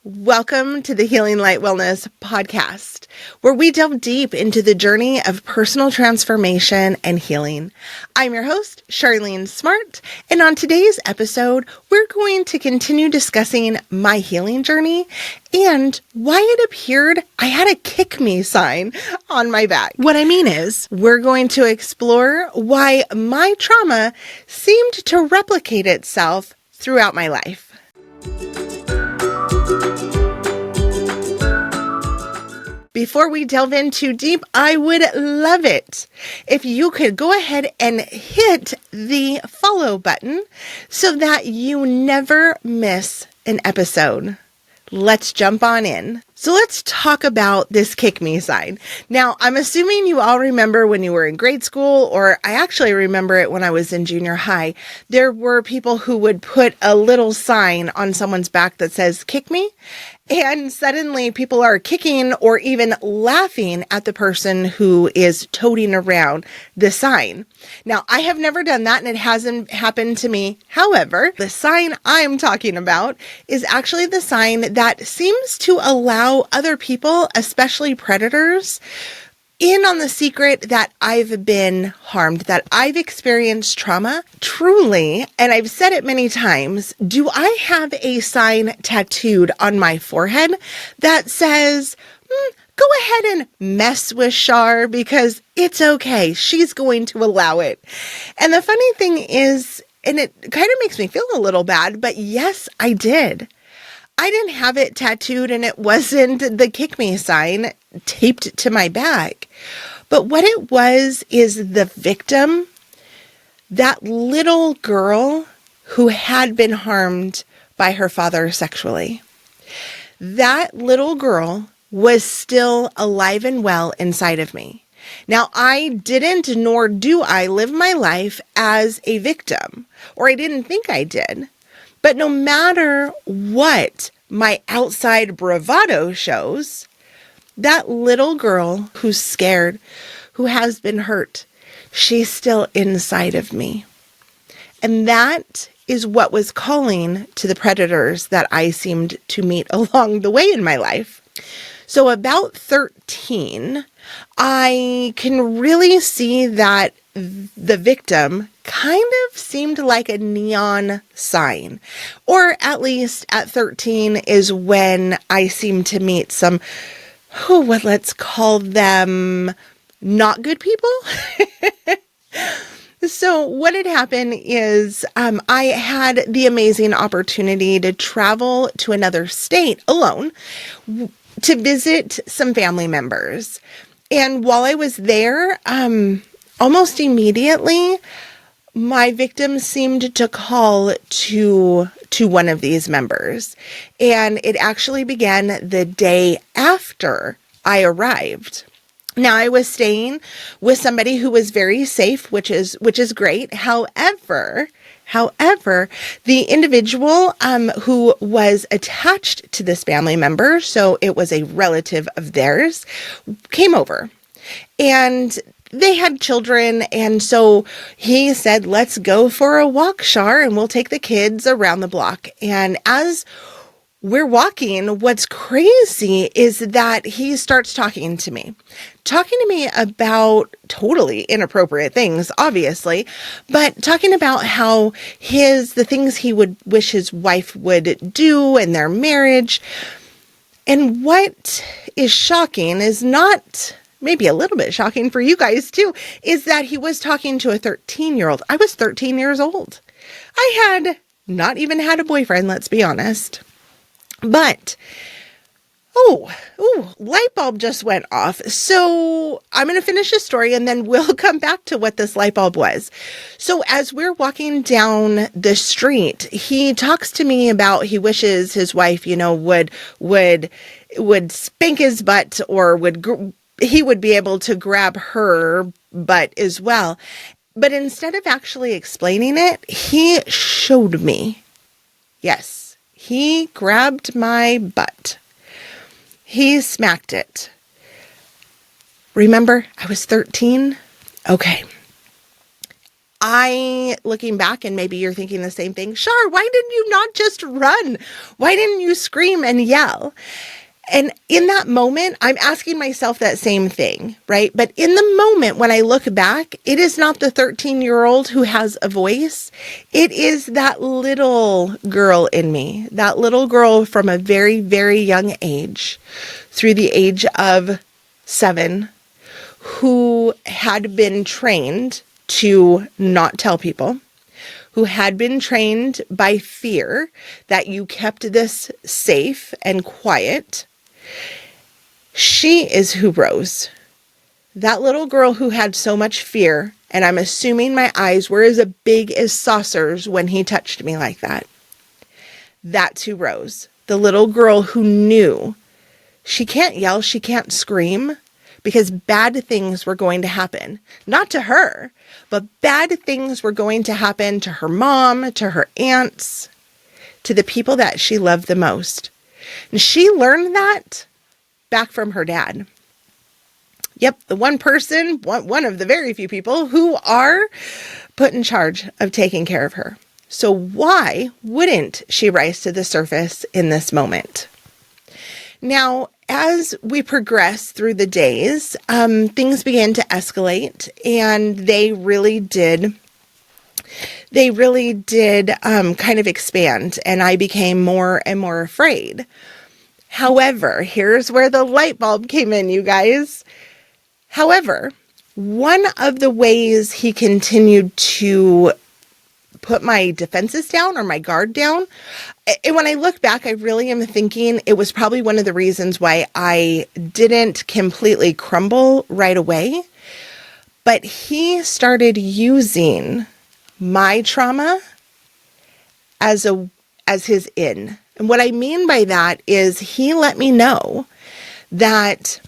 Welcome to the Healing Light Wellness podcast, where we delve deep into the journey of personal transformation and healing. I'm your host, Charlene Smart, and on today's episode, we're going to continue discussing my healing journey and why it appeared I had a kick me sign on my back. What I mean is, we're going to explore why my trauma seemed to replicate itself throughout my life. Before we delve in too deep, I would love it if you could go ahead and hit the follow button so that you never miss an episode. Let's jump on in. So let's talk about this kick me sign. Now, I'm assuming you all remember when you were in grade school, or I actually remember it when I was in junior high. There were people who would put a little sign on someone's back that says, "Kick me." And suddenly people are kicking or even laughing at the person who is toting around the sign. Now, I have never done that and it hasn't happened to me. However, the sign I'm talking about is actually the sign that seems to allow other people, especially predators, in on the secret that I've been harmed, that I've experienced trauma. Truly, and I've said it many times, do I have a sign tattooed on my forehead that says, go ahead and mess with Char because it's okay. She's going to allow it. And the funny thing is, and it kind of makes me feel a little bad, but yes, I did. I didn't have it tattooed and it wasn't the kick me sign taped to my back. But what it was is the victim, that little girl who had been harmed by her father sexually. That little girl was still alive and well inside of me. Now, I didn't, nor do I live my life as a victim, or I didn't think I did. But no matter what my outside bravado shows, that little girl who's scared, who has been hurt, she's still inside of me. And that is what was calling to the predators that I seemed to meet along the way in my life. So about 13, I can really see that the victim kind of seemed like a neon sign, or at least at 13 is when I seemed to meet some, let's call them not good people. So what had happened is I had the amazing opportunity to travel to another state alone to visit some family members. And while I was there, almost immediately, my victim seemed to call to one of these members. And it actually began the day after I arrived. Now, I was staying with somebody who was very safe, which is great. However, the individual who was attached to this family member, so it was a relative of theirs, came over. And they had children, and so he said, "Let's go for a walk, Char, and we'll take the kids around the block." And as we're walking, what's crazy is that he starts talking to me about totally inappropriate things, obviously, but talking about how the things he would wish his wife would do in their marriage. And what is shocking is not, maybe a little bit shocking for you guys too, is that he was talking to a 13-year-old. I was 13 years old. I had not even had a boyfriend, let's be honest. But, light bulb just went off. So I'm going to finish the story and then we'll come back to what this light bulb was. So as we're walking down the street, he talks to me about he wishes his wife, would spank his butt, or he would be able to grab her butt as well. But instead of actually explaining it, he showed me. Yes. He grabbed my butt. He smacked it. Remember, I was 13. Okay. Looking back, and maybe you're thinking the same thing, Shar, why didn't you not just run? Why didn't you scream and yell? And in that moment, I'm asking myself that same thing, right? But in the moment, when I look back, it is not the 13-year-old who has a voice. It is that little girl in me, that little girl from a very, very young age, through the age of 7, who had been trained to not tell people, who had been trained by fear that you kept this safe and quiet. She is who rose. That little girl who had so much fear, and I'm assuming my eyes were as big as saucers when he touched me like that. That's who rose. The little girl who knew she can't yell, she can't scream, because bad things were going to happen. Not to her, but bad things were going to happen to her mom, to her aunts, to the people that she loved the most. And she learned that back from her dad. Yep, the one person, one of the very few people who are put in charge of taking care of her. So why wouldn't she rise to the surface in this moment? Now, as we progress through the days, things began to escalate, and they really did kind of expand, and I became more and more afraid. However, here's where the light bulb came in, you guys. However, one of the ways he continued to put my defenses down or my guard down, and when I look back, I really am thinking it was probably one of the reasons why I didn't completely crumble right away. But he started using my trauma as his in. And what I mean by that is he let me know that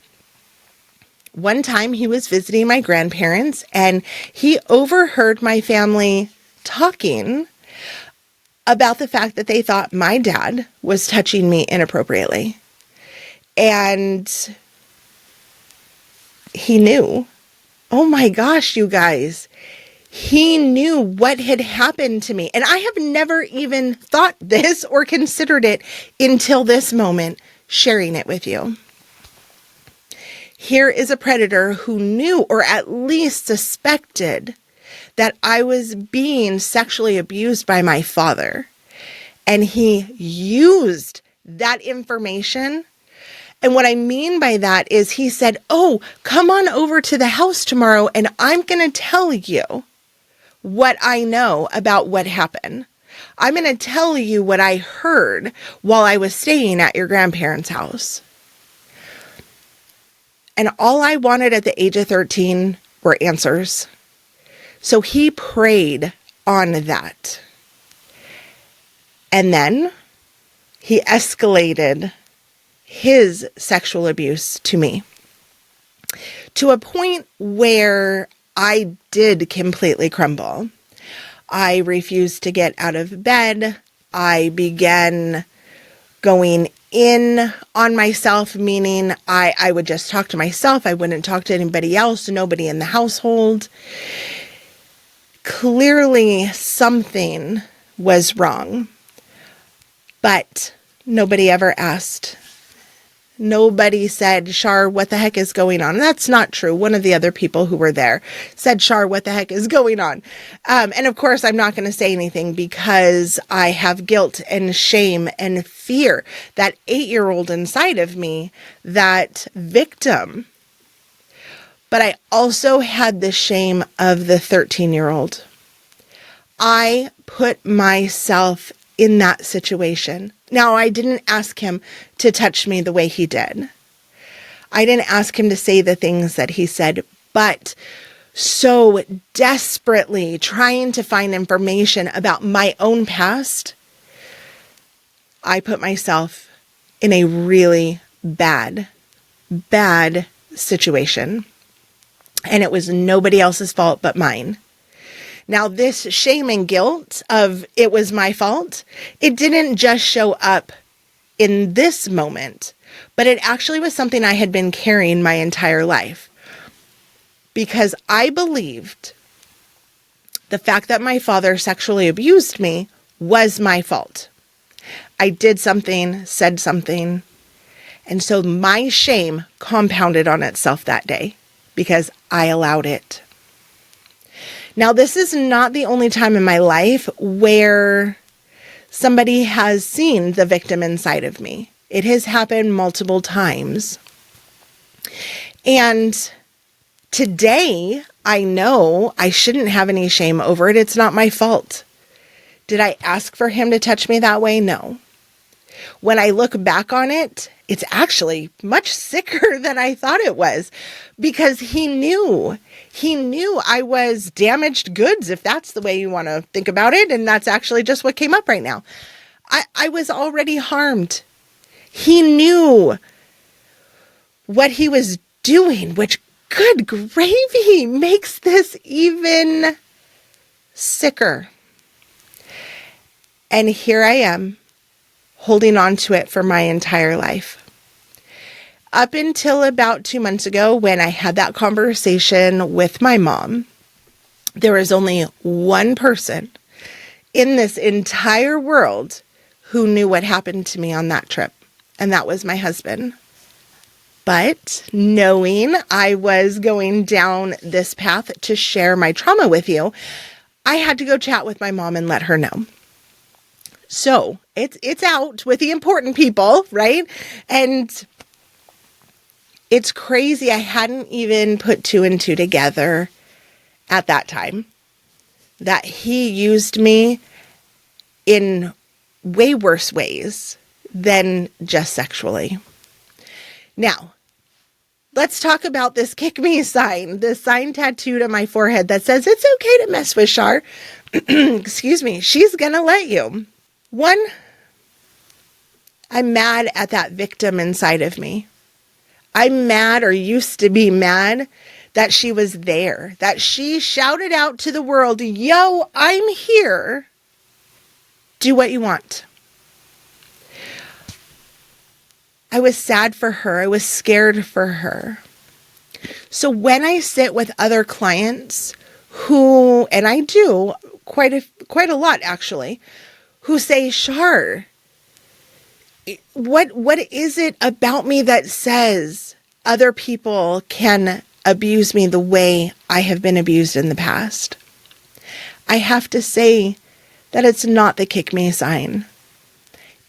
one time he was visiting my grandparents and he overheard my family talking about the fact that they thought my dad was touching me inappropriately. And he knew. Oh my gosh, you guys. He knew what had happened to me. And I have never even thought this or considered it until this moment, sharing it with you. Here is a predator who knew, or at least suspected, that I was being sexually abused by my father. And he used that information. And what I mean by that is he said, oh, come on over to the house tomorrow and I'm going to tell you what I know about what happened. I'm going to tell you what I heard while I was staying at your grandparents' house. And all I wanted at the age of 13 were answers. So he preyed on that. And then he escalated his sexual abuse to me to a point where I did completely crumble. I refused to get out of bed. I began going in on myself, meaning I would just talk to myself. I wouldn't talk to anybody else, nobody in the household. Clearly something was wrong, but nobody ever asked. Nobody said, Shar, what the heck is going on? And that's not true. One of the other people who were there said, Shar, what the heck is going on? And of course, I'm not going to say anything because I have guilt and shame and fear, that 8-year-old inside of me, that victim. But I also had the shame of the 13-year-old. I put myself in that situation. Now, I didn't ask him to touch me the way he did. I didn't ask him to say the things that he said, but so desperately trying to find information about my own past, I put myself in a really bad situation. And it was nobody else's fault but mine. Now, this shame and guilt of it was my fault, it didn't just show up in this moment, but it actually was something I had been carrying my entire life. Because I believed The fact that my father sexually abused me was my fault. I did something, said something, and so my shame compounded on itself that day because I allowed it. Now, this is not the only time in my life where somebody has seen the victim inside of me. It has happened multiple times. And today, I know I shouldn't have any shame over it. It's not my fault. Did I ask for him to touch me that way? No. When I look back on it, it's actually much sicker than I thought it was because he knew I was damaged goods, if that's the way you want to think about it. And that's actually just what came up right now. I was already harmed. He knew what he was doing, which, good gravy, makes this even sicker. And here I am, holding on to it for my entire life. Up until about 2 months ago, when I had that conversation with my mom, there was only one person in this entire world who knew what happened to me on that trip, and that was my husband. But knowing I was going down this path to share my trauma with you, I had to go chat with my mom and let her know. So it's out with the important people, right? And it's crazy. I hadn't even put two and two together at that time that he used me in way worse ways than just sexually. Now, let's talk about this kick me sign, the sign tattooed on my forehead that says it's okay to mess with Shar. Excuse me. She's going to let you. One, I'm mad at that victim inside of me. I'm mad, or used to be mad, that she was there, that she shouted out to the world, yo, I'm here. Do what you want. I was sad for her. I was scared for her. So when I sit with other clients who, and I do quite a lot actually, who say, Shar, what is it about me that says other people can abuse me the way I have been abused in the past? I have to say that it's not the kick me sign.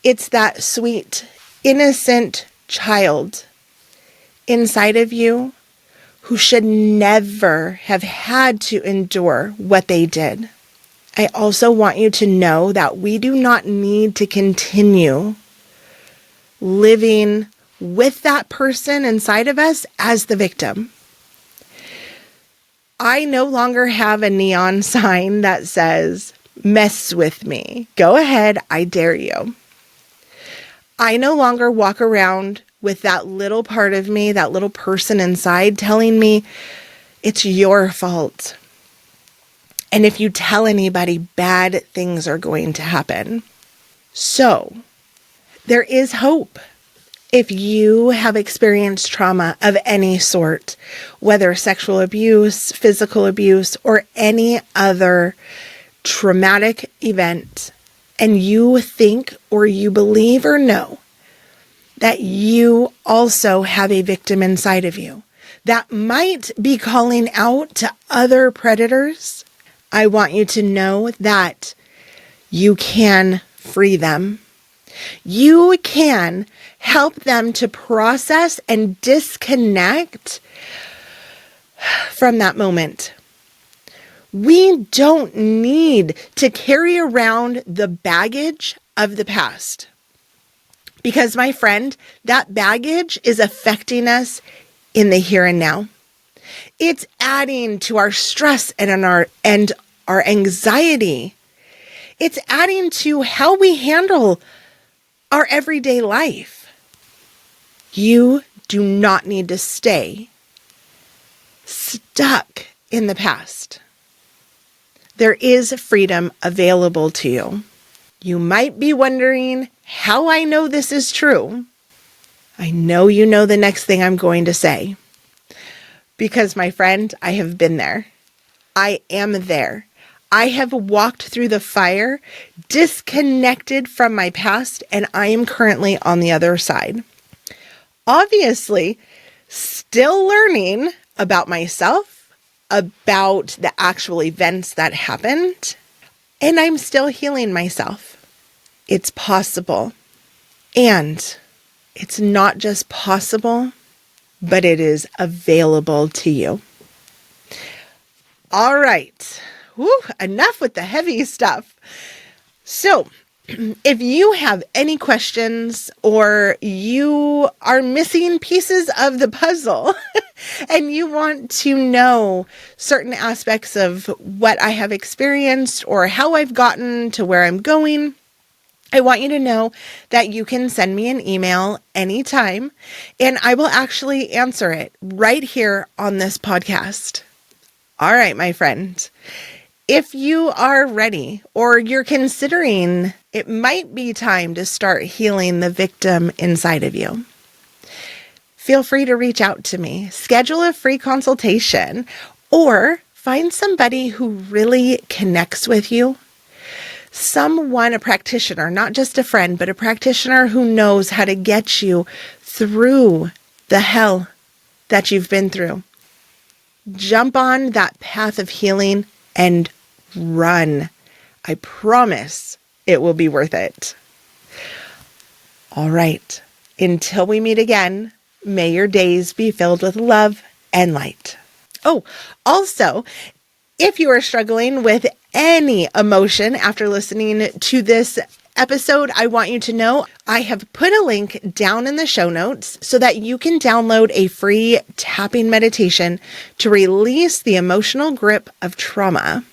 It's that sweet, innocent child inside of you who should never have had to endure what they did. I also want you to know that we do not need to continue living with that person inside of us as the victim. I no longer have a neon sign that says, mess with me. Go ahead, I dare you. I no longer walk around with that little part of me, that little person inside telling me it's your fault. And if you tell anybody, bad things are going to happen. So there is hope. If you have experienced trauma of any sort, whether sexual abuse, physical abuse, or any other traumatic event, and you think or you believe or know that you also have a victim inside of you that might be calling out to other predators, I want you to know that you can free them. You can help them to process and disconnect from that moment. We don't need to carry around the baggage of the past. Because, my friend, that baggage is affecting us in the here and now. It's adding to our stress and our anxiety. It's adding to how we handle our everyday life. You do not need to stay stuck in the past. There is freedom available to you. You might be wondering how I know this is true. I know you know the next thing I'm going to say. Because, my friend, I have been there. I am there. I have walked through the fire, disconnected from my past, and I am currently on the other side. Obviously, still learning about myself, about the actual events that happened, and I'm still healing myself. It's possible. And it's not just possible, but it is available to you. All right. Enough with the heavy stuff. So, if you have any questions or you are missing pieces of the puzzle and you want to know certain aspects of what I have experienced or how I've gotten to where I'm going, I want you to know that you can send me an email anytime and I will actually answer it right here on this podcast. All right, my friend. If you are ready or you're considering it might be time to start healing the victim inside of you, feel free to reach out to me, schedule a free consultation, or find somebody who really connects with you. Someone, a practitioner, not just a friend, but a practitioner who knows how to get you through the hell that you've been through. Jump on that path of healing and run. I promise it will be worth it. All right. Until we meet again, may your days be filled with love and light. Oh, also, if you are struggling with any emotion after listening to this episode, I want you to know I have put a link down in the show notes so that you can download a free tapping meditation to release the emotional grip of trauma.